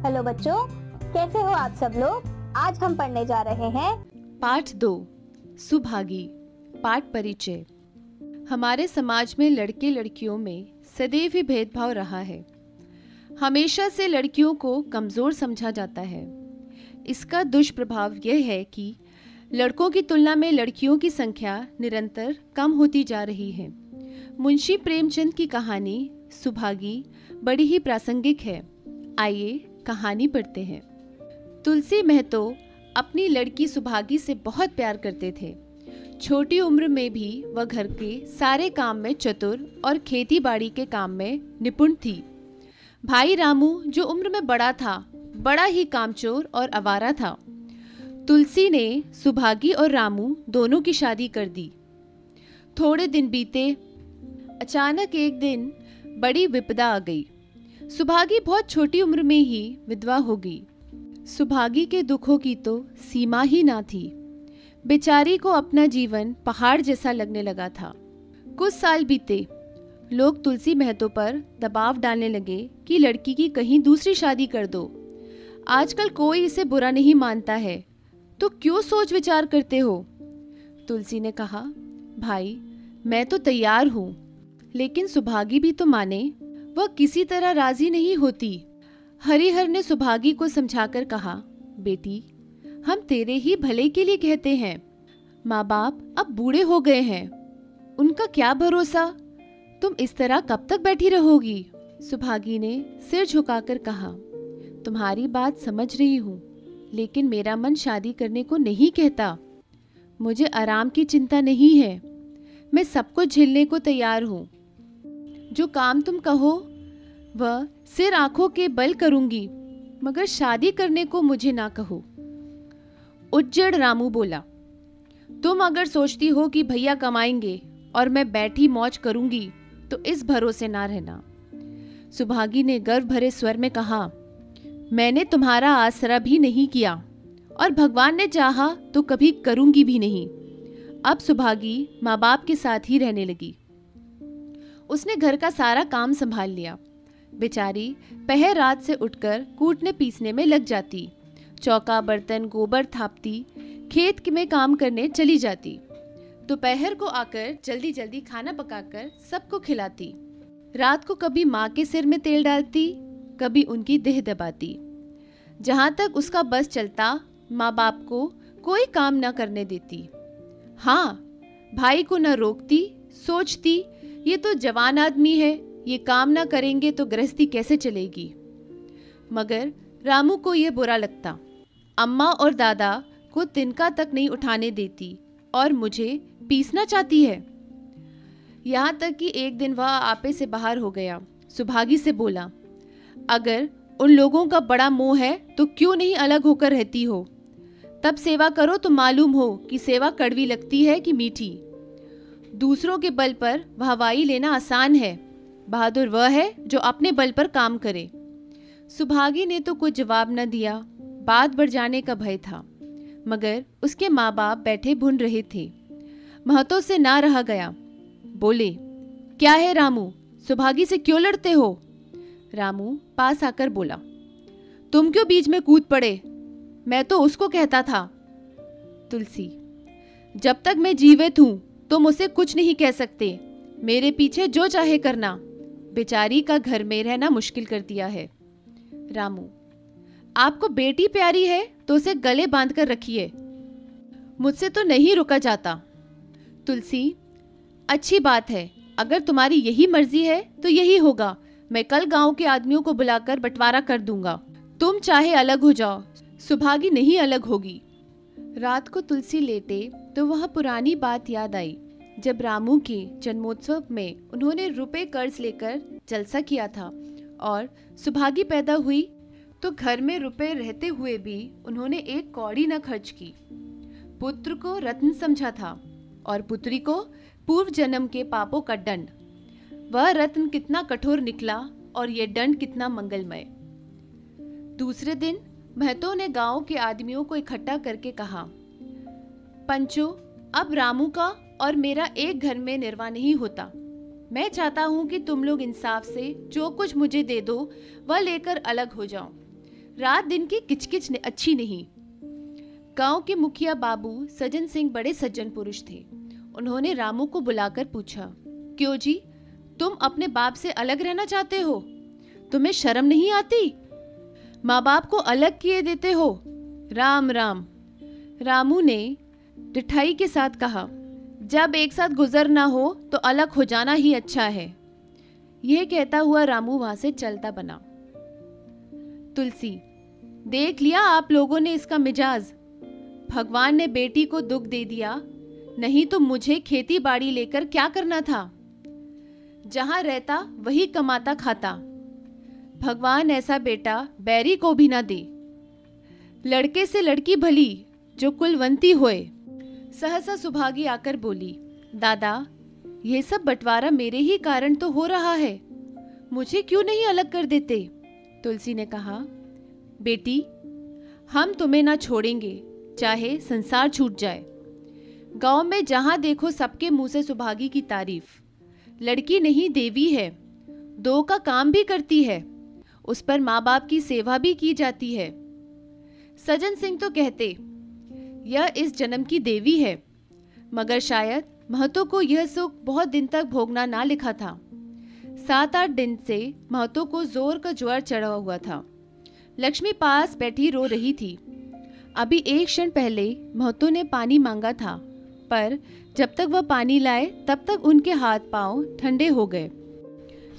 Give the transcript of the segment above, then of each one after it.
Hello बच्चों, कैसे हो आप सब लोग। आज हम पढ़ने जा रहे हैं पाठ 2 सुभागी। पाठ परिचय। हमारे समाज में लड़के लड़कियों में सदैव ही भेदभाव रहा है। हमेशा से लड़कियों को कमज़ोर समझा जाता है। इसका दुष्प्रभाव यह है कि लड़कों की तुलना में लड़कियों की संख्या निरंतर कम होती जा रही है। मुंशी प्रेमचंद की कहानी सुभागी बड़ी ही प्रासंगिक है। आइए कहानी पढ़ते हैं। तुलसी महतो अपनी लड़की सुभागी से बहुत प्यार करते थे। छोटी उम्र में भी वह घर के सारे काम में चतुर और खेती बाड़ी के काम में निपुण थी। भाई रामू जो उम्र में बड़ा था, बड़ा ही कामचोर और आवारा था। तुलसी ने सुभागी और रामू दोनों की शादी कर दी। थोड़े दिन बीते, अचानक एक दिन बड़ी विपदा आ गई। सुभागी बहुत छोटी उम्र में ही विधवा हो गई। सुभागी के दुखों की तो सीमा ही ना थी। बेचारी को अपना जीवन पहाड़ जैसा लगने लगा था। कुछ साल बीते, लोग तुलसी महतो पर दबाव डालने लगे कि लड़की की कहीं दूसरी शादी कर दो। आजकल कोई इसे बुरा नहीं मानता है, तो क्यों सोच विचार करते हो। तुलसी ने कहा, भाई मैं तो तैयार हूँ, लेकिन सुभागी भी तो माने। वह किसी तरह राजी नहीं होती। हरिहर ने सुभागी को समझाकर कहा, बेटी हम तेरे ही भले के लिए कहते हैं। माँ बाप अब बूढ़े हो गए हैं, उनका क्या भरोसा। तुम इस तरह कब तक बैठी रहोगी। सुभागी ने सिर झुकाकर कहा, तुम्हारी बात समझ रही हूँ, लेकिन मेरा मन शादी करने को नहीं कहता। मुझे आराम की चिंता नहीं है। मैं सब कुछ झेलने को तैयार हूँ। जो काम तुम कहो वह सिर आंखों के बल करूंगी, मगर शादी करने को मुझे ना कहो। उज्जड़ रामू बोला, तुम अगर सोचती हो कि भैया कमाएंगे और मैं बैठी मौज करूंगी, तो इस भरोसे ना रहना। सुभागी ने गर्व भरे स्वर में कहा, मैंने तुम्हारा आसरा भी नहीं किया और भगवान ने चाहा तो कभी करूंगी भी नहीं। अब सुभागी माँ बाप के साथ ही रहने लगी। उसने घर का सारा काम संभाल लिया। बेचारी पहर रात से उठकर कूटने पीसने में लग जाती, चौका बर्तन गोबर थापती, खेत में काम करने चली जाती। दोपहर को आकर जल्दी जल्दी खाना पकाकर सबको खिलाती। रात को कभी माँ के सिर में तेल डालती, कभी उनकी देह दबाती। जहाँ तक उसका बस चलता, माँ बाप को कोई काम न करने देती। हाँ, भाई को न रोकती, सोचती ये तो जवान आदमी है, ये काम ना करेंगे तो गृहस्थी कैसे चलेगी। मगर रामू को ये बुरा लगता। अम्मा और दादा को तिनका तक नहीं उठाने देती और मुझे पीसना चाहती है। यहाँ तक कि एक दिन वह आपे से बाहर हो गया। सुभागी से बोला, अगर उन लोगों का बड़ा मोह है तो क्यों नहीं अलग होकर रहती हो। तब सेवा करो तो मालूम हो कि सेवा कड़वी लगती है कि मीठी। दूसरों के बल पर वाहवाही लेना आसान है, बहादुर वह है जो अपने बल पर काम करे। सुभागी ने तो कुछ जवाब न दिया। बात बढ़ जाने का भय था, मगर उसके माँ बाप बैठे भुन रहे थे। महतो से ना रहा गया। बोले, क्या है रामू, सुभागी से क्यों लड़ते हो। रामू पास आकर बोला, तुम क्यों बीच में कूद पड़े, मैं तो उसको कहता था। तुलसी, जब तक मैं जीवित हूं तुम उसे कुछ नहीं कह सकते। मेरे पीछे जो चाहे करना। बेचारी का घर में रहना मुश्किल कर दिया है। रामू, आपको बेटी प्यारी है तो उसे गले बांध कर रखिए, मुझसे तो नहीं रुका जाता। तुलसी, अच्छी बात है, अगर तुम्हारी यही मर्जी है तो यही होगा। मैं कल गांव के आदमियों को बुलाकर बंटवारा कर दूंगा। तुम चाहे अलग हो जाओ, सुभागी नहीं अलग होगी। रात को तुलसी लेटे तो वह पुरानी बात याद आई, जब रामू के जन्मोत्सव में उन्होंने रुपए कर्ज लेकर जलसा किया था और सुभागी पैदा हुई तो घर में रुपए रहते हुए भी उन्होंने एक कौड़ी न खर्च की। पुत्र को रत्न समझा था और पुत्री को पूर्व जन्म के पापों का दंड। वह रत्न कितना कठोर निकला और यह दंड कितना मंगलमय। दूसरे दिन महतो ने गांव के आदमियों को इकट्ठा करके कहा, पंचो, अब रामू का और मेरा एक घर में निर्वाह नहीं होता। मैं चाहता हूँ कि तुम लोग इंसाफ से जो कुछ मुझे दे दो वह लेकर अलग हो जाओ। रात दिन की किचकिच अच्छी नहीं। गांव के मुखिया बाबू सजन सिंह बड़े सज्जन पुरुष थे। उन्होंने रामू को बुलाकर पूछा, क्यों जी, तुम अपने बाप से अलग रहना चाहते हो? तुम्हें शर्म नहीं आती? माँ बाप को अलग किए देते हो। राम राम। रामू ने डिठाई के साथ कहा, जब एक साथ गुजर ना हो तो अलग हो जाना ही अच्छा है। यह कहता हुआ रामू वहां से चलता बना। तुलसी, देख लिया आप लोगों ने इसका मिजाज। भगवान ने बेटी को दुख दे दिया, नहीं तो मुझे खेती बाड़ी लेकर क्या करना था? जहां रहता वही कमाता खाता। भगवान ऐसा बेटा बैरी को भी ना दे। लड़के से लड़की भली, जो कुलवंती होए। सहसा सुभागी आकर बोली, दादा, यह सब बंटवारा मेरे ही कारण तो हो रहा है, मुझे क्यों नहीं अलग कर देते? तुलसी ने कहा, बेटी, हम तुम्हें ना छोड़ेंगे, चाहे संसार छूट जाए। गांव में जहां देखो सबके मुंह से सुभागी की तारीफ। लड़की नहीं देवी है, दो का काम भी करती है, उस पर माँ बाप की सेवा भी की जाती है। सजन सिंह तो कहते, यह इस जन्म की देवी है, मगर शायद महतो को यह सुख बहुत दिन तक भोगना ना लिखा था। 7-8 दिन से महतो को जोर का ज्वर चढ़ा हुआ था। लक्ष्मी पास बैठी रो रही थी। अभी एक क्षण पहले महतो ने पानी मांगा था, पर जब तक वह पानी लाए तब तक उनके हाथ पांव ठंडे हो गए।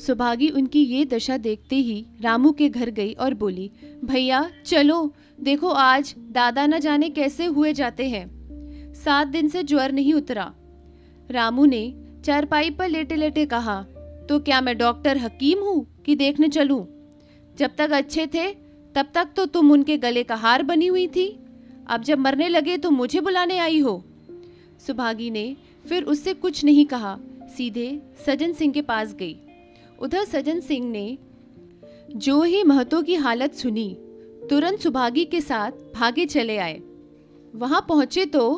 सुभागी उनकी ये दशा देखते ही रामू के घर गई और बोली, भैया चलो, देखो आज दादा न जाने कैसे हुए जाते हैं, 7 दिन से ज्वर नहीं उतरा। रामू ने चारपाई पर लेटे लेटे कहा, तो क्या मैं डॉक्टर हकीम हूँ कि देखने चलूं? जब तक अच्छे थे तब तक तो तुम उनके गले का हार बनी हुई थी, अब जब मरने लगे तो मुझे बुलाने आई हो। सुभागी ने फिर उससे कुछ नहीं कहा, सीधे सजन सिंह के पास गई। उधर सजन सिंह ने जो ही महतो की हालत सुनी, तुरंत सुभागी के साथ भागे चले आए। वहां पहुंचे तो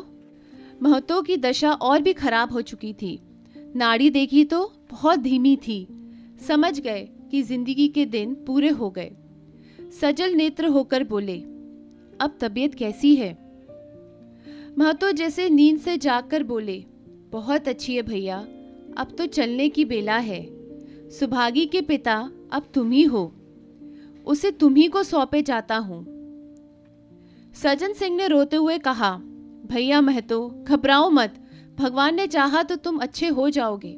महतो की दशा और भी खराब हो चुकी थी। नाड़ी देखी तो बहुत धीमी थी। समझ गए कि जिंदगी के दिन पूरे हो गए। सजल नेत्र होकर बोले, अब तबीयत कैसी है? महतो जैसे नींद से जागकर बोले, बहुत अच्छी है भैया, अब तो चलने की बेला है। सुभागी के पिता अब तुम ही हो, उसे तुम ही को सौंपे जाता हूं। सजन सिंह ने रोते हुए कहा, भैया महतो, घबराओ मत, भगवान ने चाहा तो तुम अच्छे हो जाओगे।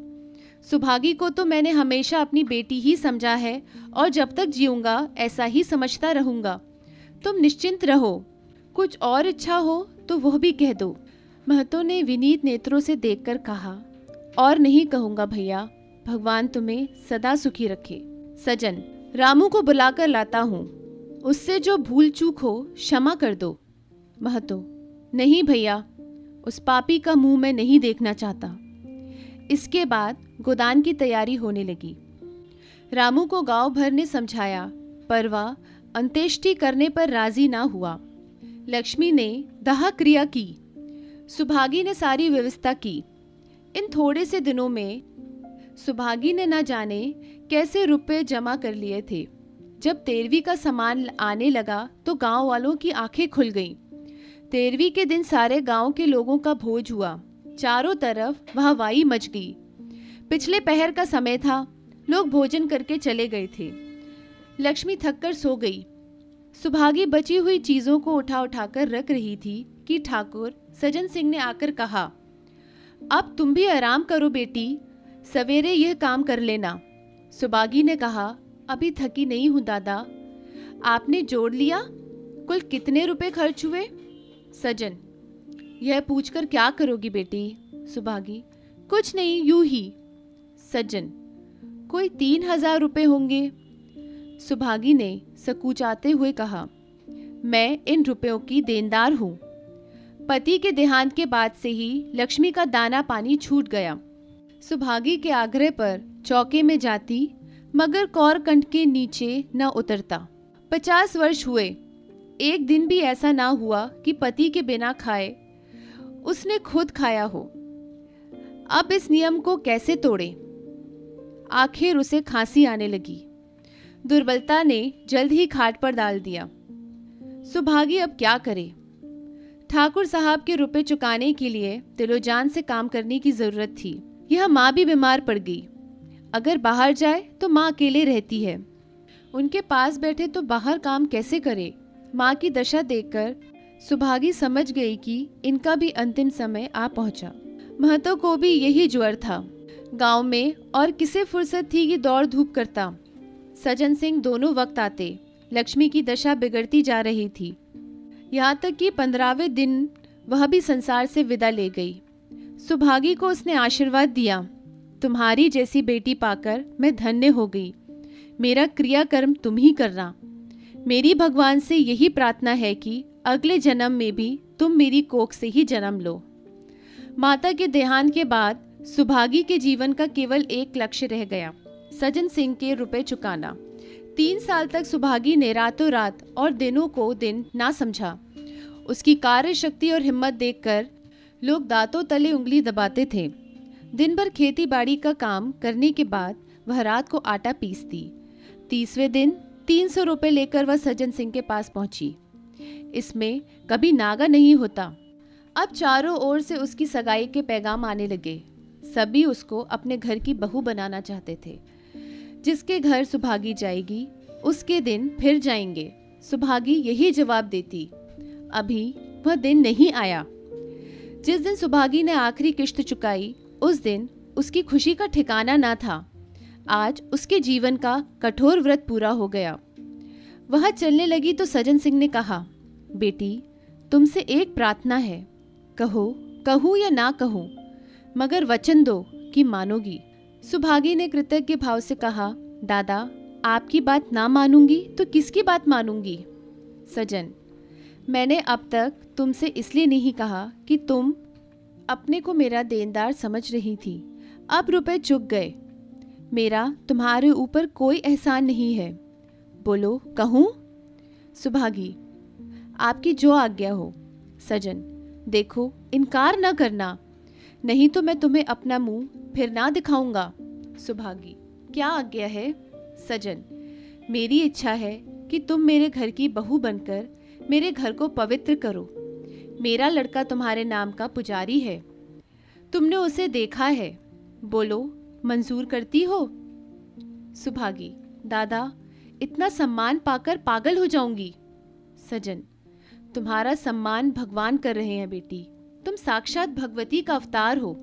सुभागी को तो मैंने हमेशा अपनी बेटी ही समझा है और जब तक जीऊंगा ऐसा ही समझता रहूंगा। तुम निश्चिंत रहो, कुछ और इच्छा हो तो वह भी कह दो। महतो ने विनीत नेत्रों से देखकर कहा, और नहीं कहूंगा भैया, भगवान तुम्हें सदा सुखी रखे। सजन, रामू को बुलाकर लाता हूँ, उससे जो भूल चूक हो क्षमा कर दो। महतो, नहीं भैया, उस पापी का मुंह मैं नहीं देखना चाहता। इसके बाद गोदान की तैयारी होने लगी। रामू को गांव भर ने समझाया, पर वह अंत्येष्टि करने पर राजी ना हुआ। लक्ष्मी ने दाह क्रिया की, सुभागी ने सारी व्यवस्था की। इन थोड़े से दिनों में सुभागी ने न जाने कैसे रुपए जमा कर लिए थे। जब 13वीं का सामान आने लगा तो गांव वालों की आंखें खुल गईं। 13वीं के दिन सारे गांव के लोगों का भोज हुआ। चारों तरफ वाहवाही मच गई। पिछले पहर का समय था, लोग भोजन करके चले गए थे। लक्ष्मी थककर सो गई। सुभागी बची हुई चीजों को उठा उठाकर रख रही थी कि ठाकुर सजन सिंह ने आकर कहा, अब तुम भी आराम करो बेटी, सवेरे यह काम कर लेना। सुभागी ने कहा, अभी थकी नहीं हूं दादा। आपने जोड़ लिया कुल कितने रुपए खर्च हुए? सजन, यह पूछकर क्या करोगी बेटी? सुभागी, कुछ नहीं, यूं ही। सज्जन, कोई 3000 रुपए होंगे। सुभागी ने सकुचाते हुए कहा, मैं इन रुपयों की देनदार हूं। पति के देहांत के बाद से ही लक्ष्मी का दाना पानी छूट गया। सुभागी के आग्रह पर चौके में जाती, मगर कौरकंठ के नीचे न उतरता। 50 वर्ष हुए, एक दिन भी ऐसा ना हुआ कि पति के बिना खाए उसने खुद खाया हो। अब इस नियम को कैसे तोड़े? आखिर उसे खांसी आने लगी। दुर्बलता ने जल्द ही खाट पर डाल दिया। सुभागी अब क्या करे। ठाकुर साहब के रुपए चुकाने के लिए दिलोजान से काम करने की जरूरत थी। यह माँ भी बीमार पड़ गई। अगर बाहर जाए तो माँ अकेले रहती है। उनके पास बैठे तो बाहर काम कैसे करे। माँ की दशा देखकर सुभागी समझ गई कि इनका भी अंतिम समय आ पहुंचा। महतो को भी यही ज्वर था। गांव में और किसे फुर्सत थी कि दौड़ धूप करता। सज्जन सिंह दोनों वक्त आते। लक्ष्मी की दशा बिगड़ती जा रही थी। यहाँ तक कि 15वें दिन वह भी संसार से विदा ले गई। सुभागी को उसने आशीर्वाद दिया, तुम्हारी जैसी बेटी पाकर मैं धन्य हो गई। मेरा क्रियाकर्म तुम ही करना। मेरी भगवान से यही प्रार्थना है कि अगले जन्म में भी तुम मेरी कोख से ही जन्म लो। माता के देहांत के बाद सुभागी के जीवन का केवल एक लक्ष्य रह गया, सज्जन सिंह के रुपए चुकाना। 3 साल तक सुभागी ने रातों रात और दिनों को दिन ना समझा। उसकी कार्य शक्ति और हिम्मत देखकर लोग दांतों तले उंगली दबाते थे। दिन भर खेती बाड़ी का काम करने के बाद वह रात को आटा पीसती। 30वें दिन 300 रुपये लेकर वह सज्जन सिंह के पास पहुंची। इसमें कभी नागा नहीं होता। अब चारों ओर से उसकी सगाई के पैगाम आने लगे। सभी उसको अपने घर की बहू बनाना चाहते थे। जिसके घर सुभागी जाएगी उसके दिन फिर जाएंगे। सुभागी यही जवाब देती। अभी वह दिन नहीं आया। जिस दिन सुभागी ने आखिरी किश्त चुकाई उस दिन उसकी खुशी का ठिकाना ना था। आज उसके जीवन का कठोर व्रत पूरा हो गया। वह चलने लगी तो सज्जन सिंह ने कहा, बेटी तुमसे एक प्रार्थना है, कहो कहूँ या ना कहूँ, मगर वचन दो कि मानोगी। सुभागी ने कृतज्ञ भाव से कहा, दादा आपकी बात ना मानूंगी तो किसकी बात मानूंगी। सजन, मैंने अब तक तुमसे इसलिए नहीं कहा कि तुम अपने को मेरा देनदार समझ रही थी। अब रुपए चुक गए। मेरा तुम्हारे ऊपर कोई एहसान नहीं है। बोलो कहूँ। सुभागी, आपकी जो आज्ञा हो। सजन, देखो इनकार ना करना, नहीं तो मैं तुम्हें अपना मुंह फिर ना दिखाऊंगा। सुभागी, क्या आज्ञा है। सजन, मेरी इच्छा है कि तुम मेरे घर की बहू बनकर मेरे घर को पवित्र करो। मेरा लड़का तुम्हारे नाम का पुजारी है। तुमने उसे देखा है। बोलो मंजूर करती हो। सुभागी, दादा इतना सम्मान पाकर पागल हो जाऊंगी। सजन, तुम्हारा सम्मान भगवान कर रहे हैं बेटी। तुम साक्षात भगवती का अवतार हो।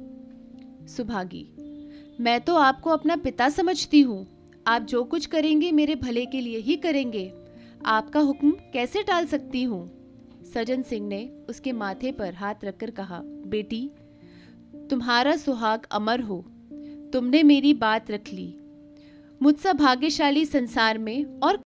सुभागी, मैं तो आपको अपना पिता समझती हूँ। आप जो कुछ करेंगे मेरे भले के लिए ही करेंगे। आपका हुक्म कैसे टाल सकती हूँ। सज्जन सिंह ने उसके माथे पर हाथ रखकर कहा, बेटी तुम्हारा सुहाग अमर हो। तुमने मेरी बात रख ली। मुझसा भाग्यशाली संसार में और